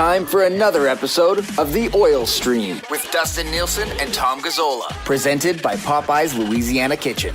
time for another episode of The Oil Stream with Dustin Nielsen and Tom Gazzola, presented by Popeye's Louisiana Kitchen.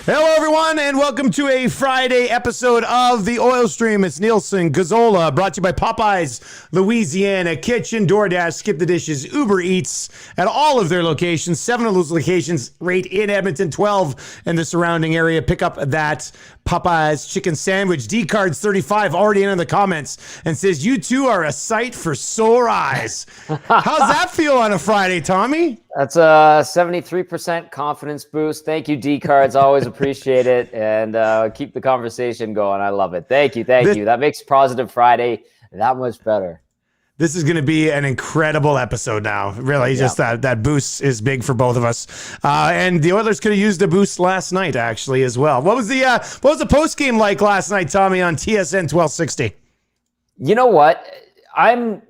Hello, everyone, and welcome to a Friday episode of The Oil Stream. It's Nielsen Gazzola, brought to you by Popeye's Louisiana Kitchen, DoorDash, Skip the Dishes, Uber Eats at all of their locations. 7 of those locations right in Edmonton, 12 in the surrounding area. Pick up that Popeye's chicken sandwich. D-Cards 35 already in the comments and says, you two are a sight for sore eyes. How's that feel on a Friday, Tommy? That's a 73% confidence boost. Thank you, D-Cards. Always appreciate it. And keep the conversation going. I love it. Thank you. That makes Positive Friday that much better. This is going to be an incredible episode now. Really, just that boost is big for both of us. And the Oilers could have used a boost last night, actually, as well. What was the post game like last night, Tommy, on TSN 1260? You know what? I'm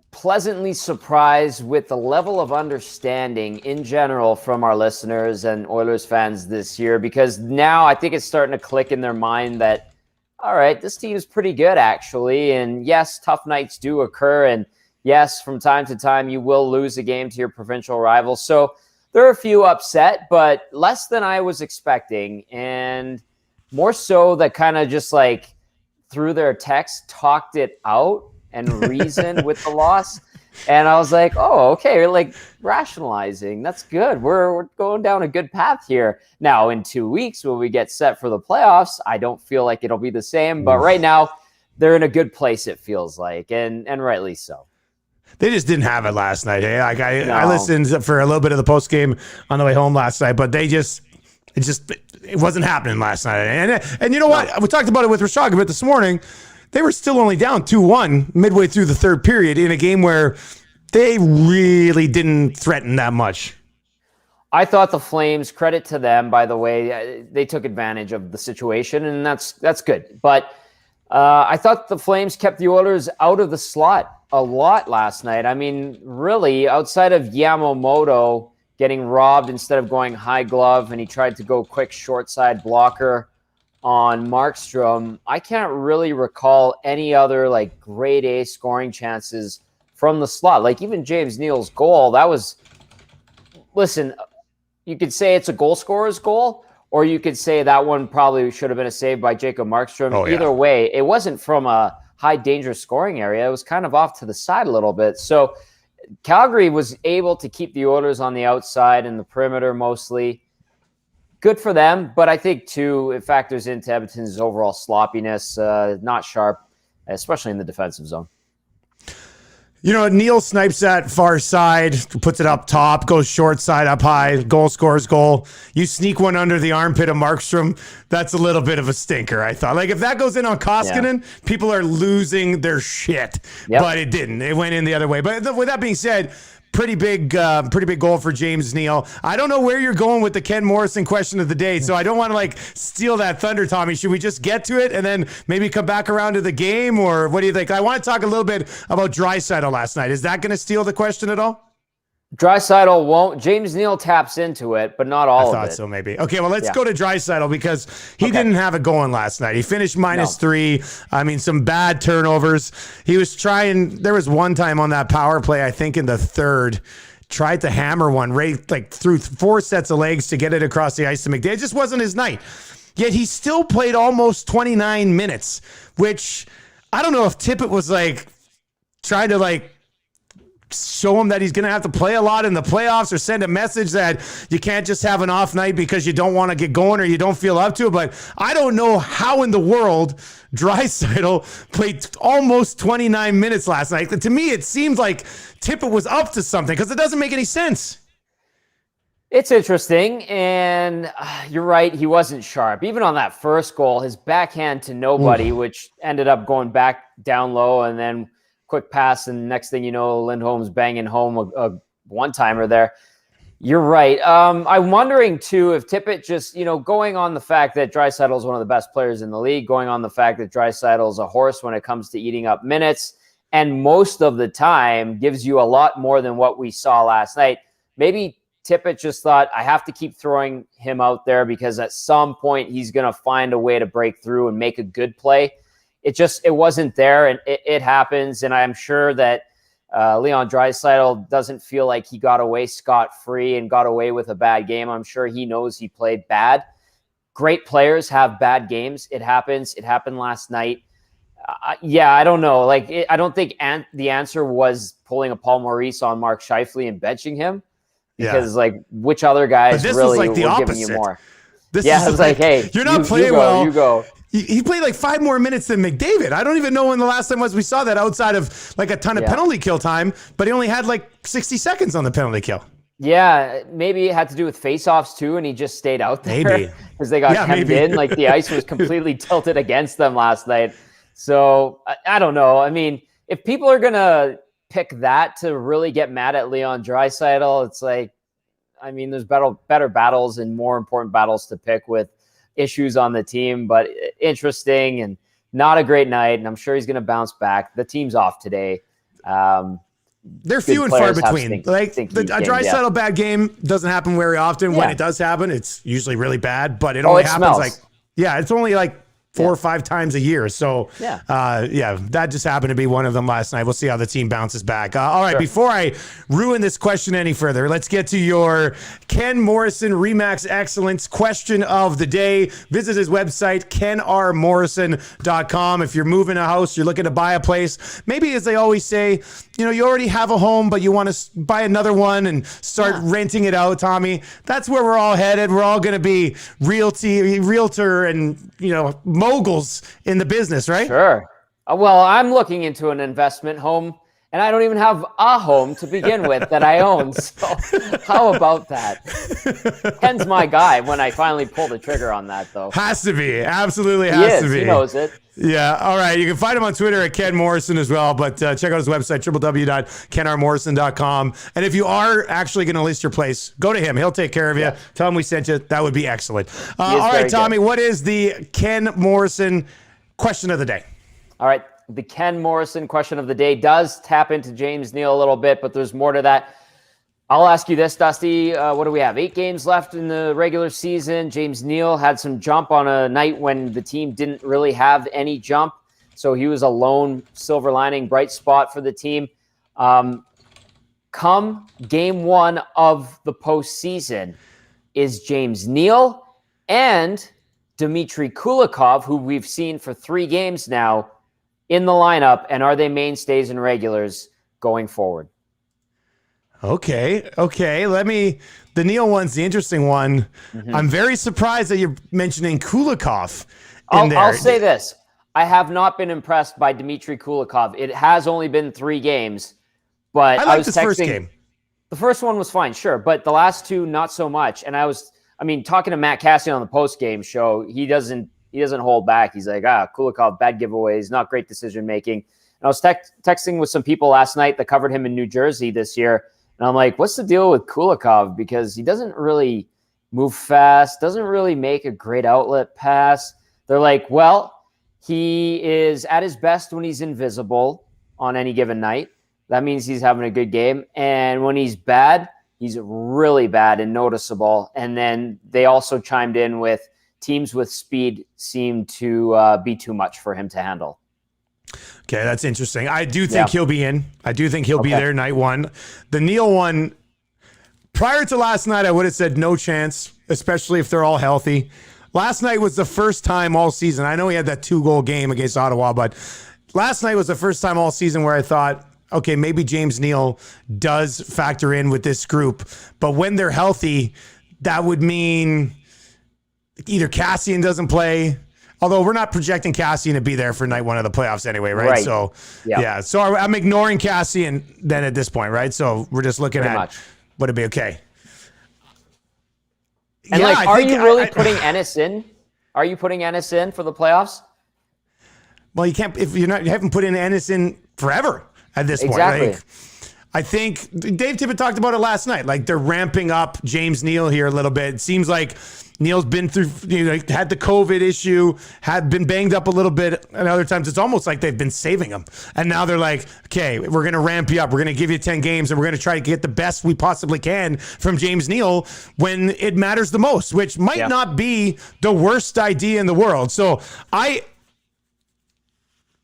pleasantly surprised with the level of understanding in general from our listeners and Oilers fans this year, because now I think it's starting to click in their mind that, all right, this team is pretty good, actually. And yes, tough nights do occur. And yes, from time to time, you will lose a game to your provincial rivals. So there are a few upset, but less than I was expecting. And more so that kind of just like through their text talked it out and reasoned with the loss. And I was like, oh, okay, you're like rationalizing. That's good. We're going down a good path here. Now, in 2 weeks, when we get set for the playoffs, I don't feel like it'll be the same. But right now, they're in a good place, it feels like, and rightly so. They just didn't have it last night. Eh? Like I listened for a little bit of the post game on the way home last night, but it wasn't happening last night. And you know what? We talked about it with Rashad a bit this morning. They were still only down 2-1 midway through the third period in a game where they really didn't threaten that much. I thought the Flames, credit to them, by the way, they took advantage of the situation, and that's good. But I thought the Flames kept the Oilers out of the slot a lot last night. I mean, really, outside of Yamo getting robbed instead of going high glove, and he tried to go quick short side blocker on Markstrom, I can't really recall any other like grade A scoring chances from the slot. Like even James Neal's goal, listen, you could say it's a goal scorer's goal, or you could say that one probably should have been a save by Jacob Markstrom. Oh, yeah. Either way, it wasn't from a high dangerous scoring area. It was kind of off to the side a little bit. So Calgary was able to keep the Oilers on the outside and the perimeter mostly. Good for them, but I think, too, it factors into Edmonton's overall sloppiness, not sharp, especially in the defensive zone. You know, Neal snipes that far side, puts it up top, goes short side, up high, goal scores goal. You sneak one under the armpit of Markstrom, that's a little bit of a stinker, I thought. Like, if that goes in on Koskinen, people are losing their shit. Yep. But it didn't. It went in the other way. But with that being said, pretty big goal for James Neal. I don't know where you're going with the Ken Morrison question of the day, so I don't want to steal that thunder, Tommy. Should we just get to it and then maybe come back around to the game, or what do you think? I want to talk a little bit about Draisaitl last night. Is that going to steal the question at all? Draisaitl won't. James Neal taps into it, but not all of it. I thought so, maybe. Okay, well, let's go to Draisaitl because he didn't have it going last night. He finished -3. I mean, some bad turnovers. He was trying. There was one time on that power play, I think in the third, tried to hammer one right through 4 sets of legs to get it across the ice to McDavid. It just wasn't his night. Yet he still played almost 29 minutes, which I don't know if Tippett was trying to show him that he's going to have to play a lot in the playoffs, or send a message that you can't just have an off night because you don't want to get going or you don't feel up to it. But I don't know how in the world Draisaitl played almost 29 minutes last night. To me, it seemed like Tippett was up to something because it doesn't make any sense. It's interesting, and you're right, he wasn't sharp. Even on that first goal, his backhand to nobody, which ended up going back down low, and then quick pass, and next thing you know, Lindholm's banging home a one-timer there. You're right. I'm wondering, too, if Tippett just, going on the fact that Draisaitl is one of the best players in the league, going on the fact that Draisaitl is a horse when it comes to eating up minutes, and most of the time gives you a lot more than what we saw last night. Maybe Tippett just thought, I have to keep throwing him out there because at some point he's going to find a way to break through and make a good play. It wasn't there, and it happens. And I'm sure that Leon Draisaitl doesn't feel like he got away scot-free and got away with a bad game. I'm sure he knows he played bad. Great players have bad games. It happens. It happened last night. I don't know. I don't think the answer was pulling a Paul Maurice on Mark Scheifele and benching him because, which other guys really were giving you more? It's like, hey, you're not playing well. You go. He played like 5 more minutes than McDavid. I don't even know when the last time was we saw that outside of like a ton of penalty kill time, but he only had like 60 seconds on the penalty kill. Yeah, maybe it had to do with faceoffs too, and he just stayed out there because they got hemmed in. Like the ice was completely tilted against them last night. So I don't know. I mean, if people are gonna pick that to really get mad at Leon Draisaitl, it's like, I mean, there's better battles and more important battles to pick with issues on the team. But interesting and not a great night, and I'm sure he's gonna bounce back. The team's off today. They're few and far between. A Draisaitl bad game doesn't happen very often. When it does happen, it's usually really bad, but it only happens it's only like 4 or 5 times a year. So that just happened to be one of them last night. We'll see how the team bounces back. All right, before I ruin this question any further, let's get to your Ken Morrison Remax Excellence question of the day. Visit his website, kenrmorrison.com. If you're moving a house, you're looking to buy a place, maybe as they always say, you already have a home, but you want to buy another one and start renting it out, Tommy. That's where we're all headed. We're all going to be realtor and, moguls in the business, right? Sure. Well, I'm looking into an investment home, and I don't even have a home to begin with that I own. So how about that? Ken's my guy when I finally pull the trigger on that, though. Has to be. Absolutely has to be. He knows it. Yeah. All right. You can find him on Twitter at Ken Morrison as well, but check out his website, www.kenrmorrison.com. And if you are actually going to list your place, go to him. He'll take care of you. Tell him we sent you. That would be excellent. All right, Tommy, what is the Ken Morrison question of the day? All right. The Ken Morrison question of the day does tap into James Neal a little bit, but there's more to that. I'll ask you this, Dusty. What do we have? 8 games left in the regular season. James Neal had some jump on a night when the team didn't really have any jump. So he was a lone silver lining, bright spot for the team. Come game 1 of the postseason, is James Neal and Dmitry Kulikov, who we've seen for 3 games now, in the lineup, and are they mainstays and regulars going forward? Okay. The Neal one's the interesting one. Mm-hmm. I'm very surprised that you're mentioning Kulikov in there. I'll say this. I have not been impressed by Dmitry Kulikov. It has only been 3 games, but I was texting. First game. The first one was fine, sure, but the last 2, not so much. And talking to Matt Cassian on the post-game show, he doesn't hold back. He's like, Kulikov, bad giveaways, not great decision-making. And I was texting with some people last night that covered him in New Jersey this year. And I'm like, what's the deal with Kulikov? Because he doesn't really move fast, doesn't really make a great outlet pass. They're like, well, he is at his best when he's invisible on any given night. That means he's having a good game. And when he's bad, he's really bad and noticeable. And then they also chimed in with teams with speed seem to be too much for him to handle. Okay, that's interesting. I do think he'll be in. I do think he'll be there night 1. The Neal one, prior to last night, I would have said no chance, especially if they're all healthy. Last night was the first time all season. I know he had that 2-goal game against Ottawa, but last night was the first time all season where I thought, okay, maybe James Neal does factor in with this group. But when they're healthy, that would mean either Cassian doesn't play. Although we're not projecting Cassian to be there for night 1 of the playoffs anyway, right? So, So I'm ignoring Cassian then at this point, right? So we're just looking at would it be okay? And are you really putting Ennis in? Are you putting Ennis in for the playoffs? Well, you can't if you haven't put in Ennis in forever at this point. Like, I think Dave Tippett talked about it last night. Like they're ramping up James Neal here a little bit. It seems like Neal's been through, had the COVID issue, had been banged up a little bit. And other times it's almost like they've been saving him. And now they're like, okay, we're going to ramp you up. We're going to give you 10 games and we're going to try to get the best we possibly can from James Neal when it matters the most, which might not be the worst idea in the world. So I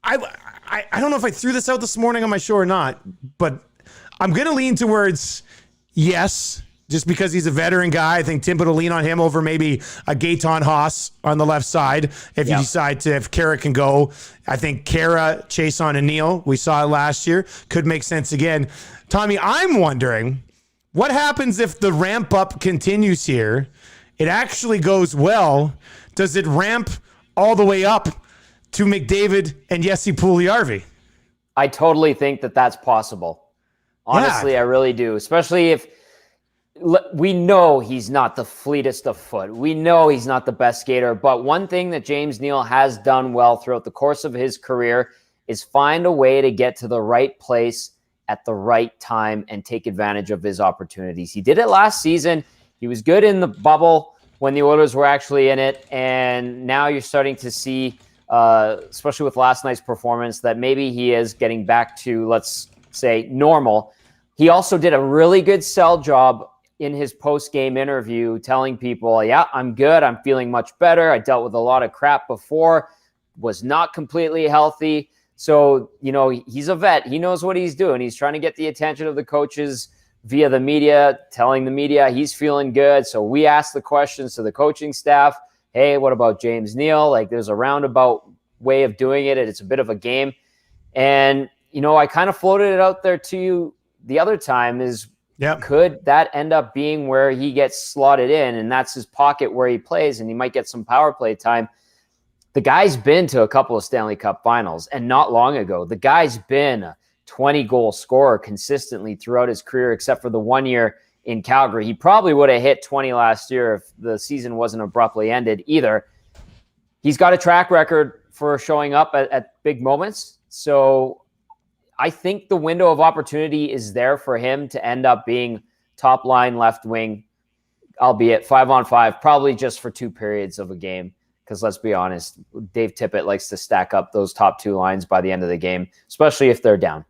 don't know if I threw this out this morning on my show or not, but I'm going to lean towards yes. Just because he's a veteran guy, I think Timpett will lean on him over maybe a Gaetan Haas on the left side. If you decide to, if Kara can go, I think Kara, Chason, and Neal, we saw it last year, could make sense again. Tommy, I'm wondering what happens if the ramp up continues here? It actually goes well. Does it ramp all the way up to McDavid and Jesse Puljujärvi? I totally think that that's possible. Honestly, I really do, especially if we know he's not the fleetest of foot. We know he's not the best skater. But one thing that James Neal has done well throughout the course of his career is find a way to get to the right place at the right time and take advantage of his opportunities. He did it last season. He was good in the bubble when the Oilers were actually in it. And now you're starting to see, especially with last night's performance, that maybe he is getting back to, let's say, normal. He also did a really good sell job in his post-game interview telling people, yeah, I'm good. I'm feeling much better. I dealt with a lot of crap before, was not completely healthy. So, he's a vet. He knows what he's doing. He's trying to get the attention of the coaches via the media, telling the media he's feeling good. So we asked the questions to the coaching staff. Hey, what about James Neal? Like, there's a roundabout way of doing it. It's a bit of a game. And, I kind of floated it out there to you the other time is, could that end up being where he gets slotted in and that's his pocket where he plays and he might get some power play time? The guy's been to a couple of Stanley Cup finals and not long ago. The guy's been a 20-goal scorer consistently throughout his career except for the 1 year in Calgary. He probably would have hit 20 last year if the season wasn't abruptly ended either. He's got a track record for showing up at big moments. So I think the window of opportunity is there for him to end up being top line left wing, albeit 5-on-5, probably just for 2 periods of a game. Because let's be honest, Dave Tippett likes to stack up those top 2 lines by the end of the game, especially if they're down.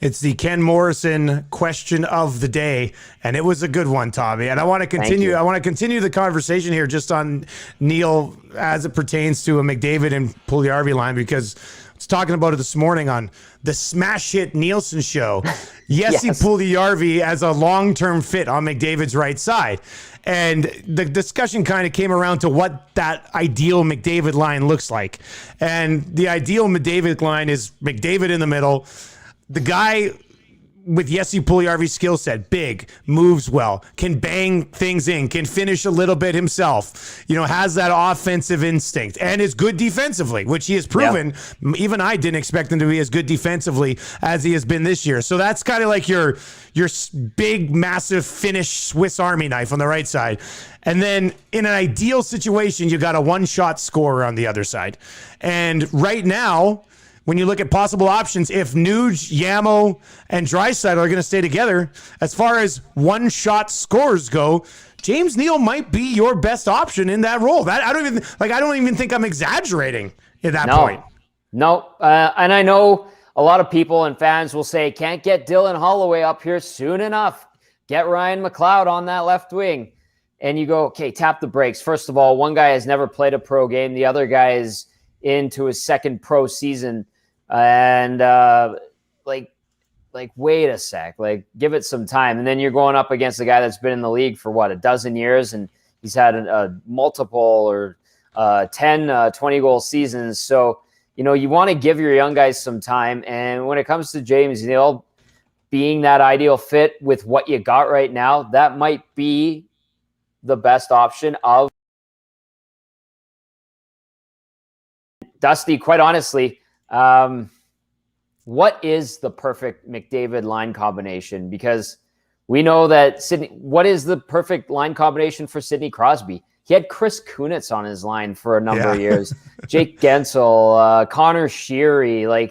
It's the Ken Morrison question of the day, and it was a good one, Tommy. And I want to continue. I want to continue the conversation here just on Neal as it pertains to a McDavid and Puljujärvi line, because I was talking about it this morning on the smash hit Nielsen show. Jesse Puljujärvi as a long-term fit on McDavid's right side. And the discussion kind of came around to what that ideal McDavid line looks like. And the ideal McDavid line is McDavid in the middle. The guy with Jesse Puljujärvi's skill set, big, moves well, can bang things in, can finish a little bit himself, has that offensive instinct and is good defensively, which he has proven. Yeah. Even I didn't expect him to be as good defensively as he has been this year. So that's kind of like your big, massive Finnish Swiss Army knife on the right side. And then in an ideal situation, you got a one-shot scorer on the other side. And right now, when you look at possible options, if Nuge, Yamo, and Draisaitl are going to stay together, as far as one-shot scores go, James Neal might be your best option in that role. I don't even think I'm exaggerating at that point. No, and I know a lot of people and fans will say, can't get Dylan Holloway up here soon enough. Get Ryan McLeod on that left wing. And you go, okay, tap the brakes. First of all, one guy has never played a pro game. The other guy is into his second pro season. And wait a sec, give it some time. And then you're going up against a guy that's been in the league for a dozen years, and he's had a multiple or 10, 20 goal seasons. So, you want to give your young guys some time. And when it comes to James Neal being that ideal fit with what you got right now, that might be the best option of Dusty, quite honestly. What is the perfect McDavid line combination? Because we know that what is the perfect line combination for Sidney Crosby? He had Chris Kunitz on his line for a number of years. Jake Gensel, Connor Sheary,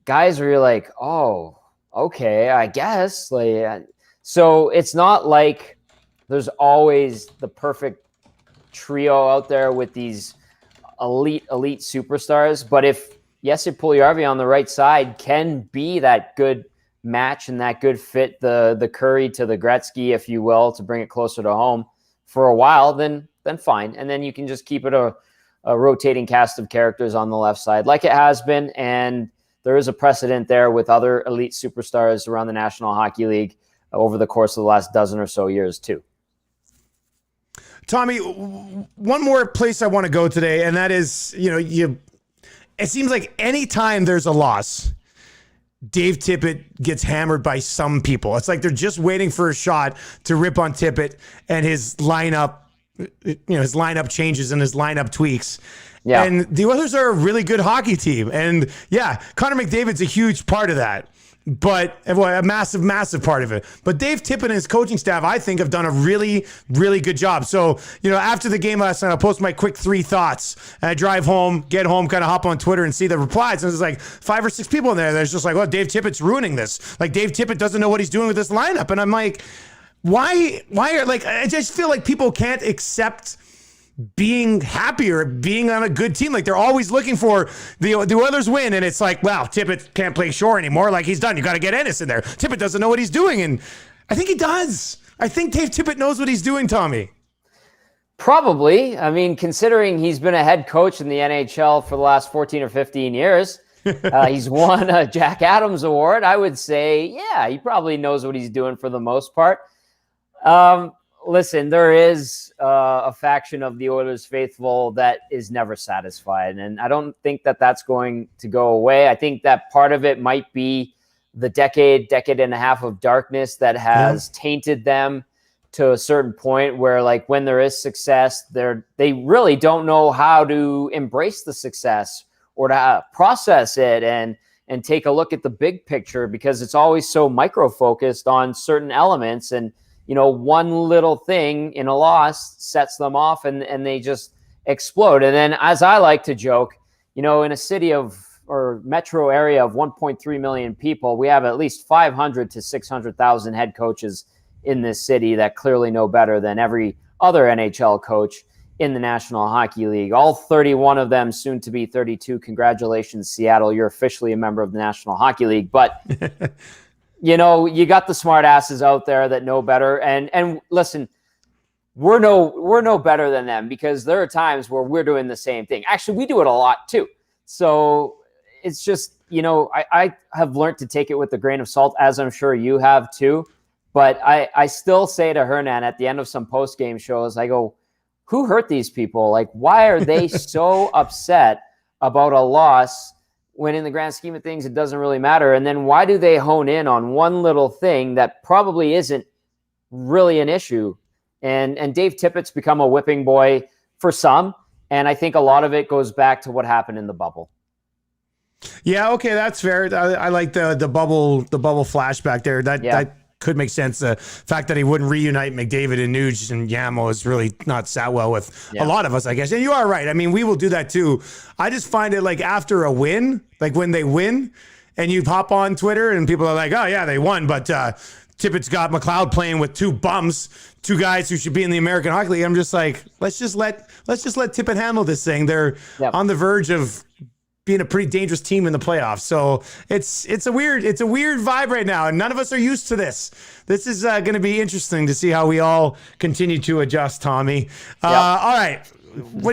guys where you're like, oh, okay, I guess. So it's not like There's always the perfect trio out there with these elite superstars. But if Jesse Puljujarvi on the right side can be that good match and that good fit, the Curry to the Gretzky, if you will, to bring it closer to home for a while, then fine. And then you can just keep it a rotating cast of characters on the left side like it has been. And there is a precedent there with other elite superstars around the National Hockey League over the course of the last dozen or so years too. Tommy, one more place I want to go today, and that is, it seems like anytime there's a loss, Dave Tippett gets hammered by some people. It's like they're just waiting for a shot to rip on Tippett and his lineup, his lineup changes and his lineup tweaks. Yeah. And the Oilers are a really good hockey team. And yeah, Connor McDavid's a huge part of that. But a massive, massive part of it. But Dave Tippett and his coaching staff, I think, have done a really, really good job. So, after the game last night, I'll post my quick 3 thoughts. And I drive home, get home, kind of hop on Twitter and see the replies. And there's like 5 or 6 people in there that's just like, well, Dave Tippett's ruining this. Like, Dave Tippett doesn't know what he's doing with this lineup. And I'm like, why are, like, I just feel like people can't accept being happy or being on a good team. Like, they're always looking for the Oilers win, and it's like, wow, Tippett can't play shore anymore. Like, he's done. You got to get Ennis in there. Tippett doesn't know what he's doing, and I think he does. I think Dave Tippett knows what he's doing, Tommy. Probably. I mean, considering he's been a head coach in the NHL for the last 14 or 15 years, he's won a Jack Adams Award. I would say, yeah, he probably knows what he's doing for the most part. Listen, there is a faction of the Oilers faithful that is never satisfied, and I don't think that that's going to go away. I think that part of it might be the decade and a half of darkness that has tainted them to a certain point where, like, when there is success, they really don't know how to embrace the success or to process it and take a look at the big picture, because it's always so micro-focused on certain elements, and one little thing in a loss sets them off and they just explode. And then, as I like to joke, in a city or metro area of 1.3 million people, we have at least 500 to 600,000 head coaches in this city that clearly know better than every other NHL coach in the National Hockey League. All 31 of them, soon to be 32. Congratulations, Seattle. You're officially a member of the National Hockey League. But you got the smart asses out there that know better. And listen, we're no better than them, because there are times where we're doing the same thing. Actually, we do it a lot too. So it's just, I have learned to take it with a grain of salt, as I'm sure you have too. But I still say to Hernan at the end of some post-game shows, I go, who hurt these people? Like, why are they so upset about a loss when in the grand scheme of things, it doesn't really matter? And then why do they hone in on one little thing that probably isn't really an issue? And Dave Tippett's become a whipping boy for some. And I think a lot of it goes back to what happened in the bubble. Yeah, okay, that's fair. I like the bubble flashback there. That could make sense. The fact that he wouldn't reunite McDavid and Nuge and Yamo is really not sat well with a lot of us, I guess. And you are right. I mean, we will do that too. I just find it like after a win, like when they win and you hop on Twitter and people are like, oh yeah, they won. But Tippett's got McLeod playing with 2 bums, 2 guys who should be in the American Hockey League. I'm just like, let's just let Tippett handle this thing. They're on the verge of being a pretty dangerous team in the playoffs. So it's a weird vibe right now, and none of us are used to this. This is going to be interesting to see how we all continue to adjust, Tommy. All right. What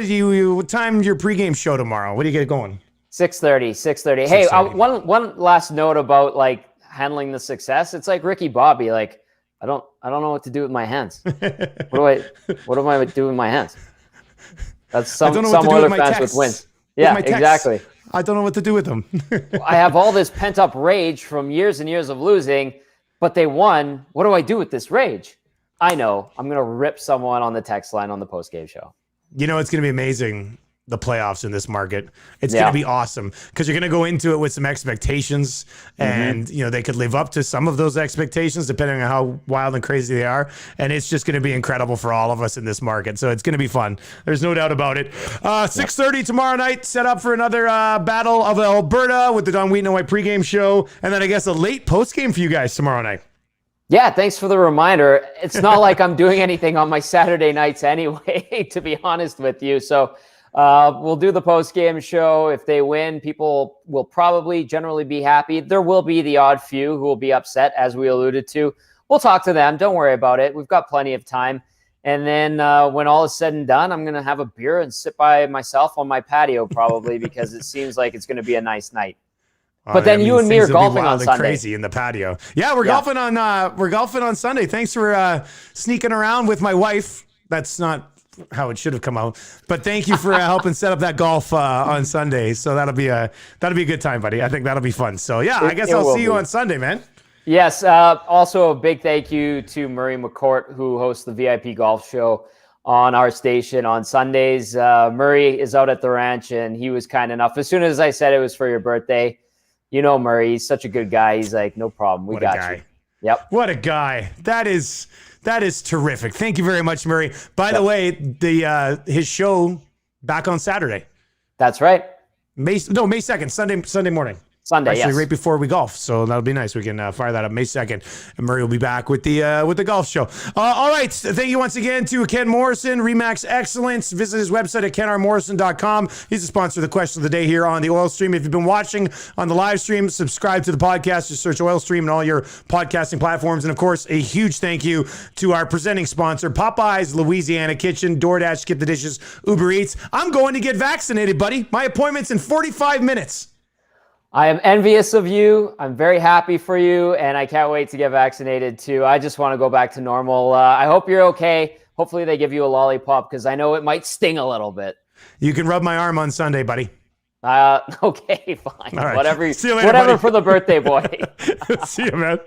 time your pregame show tomorrow? What do you get going? 6:30. Hey, one last note about like handling the success. It's like Ricky Bobby. Like, I don't know what to do with my hands. What do I do with my hands? That's some Oilers fans with wins. Yeah, exactly. I don't know what to do with them. I have all this pent-up rage from years and years of losing, but they won. What do I do with this rage? I know. I'm going to rip someone on the text line on the post-game show. It's going to be amazing, the playoffs in this market. It's going to be awesome because you're going to go into it with some expectations, and they could live up to some of those expectations depending on how wild and crazy they are. And it's just going to be incredible for all of us in this market. So it's going to be fun. There's no doubt about it. 6:30 tomorrow night, set up for another Battle of Alberta with the Don Wheaton and White pregame show. And then I guess a late postgame for you guys tomorrow night. Yeah, thanks for the reminder. It's not like I'm doing anything on my Saturday nights anyway, to be honest with you. So we'll do the post-game show. If they win, people will probably generally be happy. There will be the odd few who will be upset, as we alluded to. We'll talk to them. Don't worry about it. We've got plenty of time. And then when all is said and done, I'm going to have a beer and sit by myself on my patio probably because it seems like it's going to be a nice night. But then you and me are golfing on Sunday. Crazy in the patio. Yeah, we're golfing on Sunday. Thanks for sneaking around with my wife. That's not how it should have come out. But thank you for helping set up that golf on Sunday. So that'll be a good time, buddy. I think that'll be fun. So yeah, I guess I'll see you on Sunday, man. Yes. Also, a big thank you to Murray McCourt, who hosts the VIP Golf Show on our station on Sundays. Murray is out at the ranch, and he was kind enough. As soon as I said it was for your birthday, you know, Murray, he's such a good guy. He's like, no problem. We got you. Yep. What a guy. That is terrific. Thank you very much, Murray. By the way, his show back on Saturday. That's right. May 2nd, Sunday morning. Sunday, actually, right before we golf. So that'll be nice. We can fire that up May 2nd. And Murray will be back with the golf show. All right. Thank you once again to Ken Morrison, Remax Excellence. Visit his website at kenrmorrison.com. He's the sponsor of the question of the day here on the Oil Stream. If you've been watching on the live stream, subscribe to the podcast. Just search Oil Stream and all your podcasting platforms. And of course, a huge thank you to our presenting sponsor, Popeyes Louisiana Kitchen, DoorDash, Skip the Dishes, Uber Eats. I'm going to get vaccinated, buddy. My appointment's in 45 minutes. I am envious of you. I'm very happy for you, and I can't wait to get vaccinated too. I just want to go back to normal. I hope you're okay. Hopefully they give you a lollipop because I know it might sting a little bit. You can rub my arm on Sunday, buddy. Okay, fine. All right. Whatever, See you later, whatever buddy. For the birthday boy. See you, man.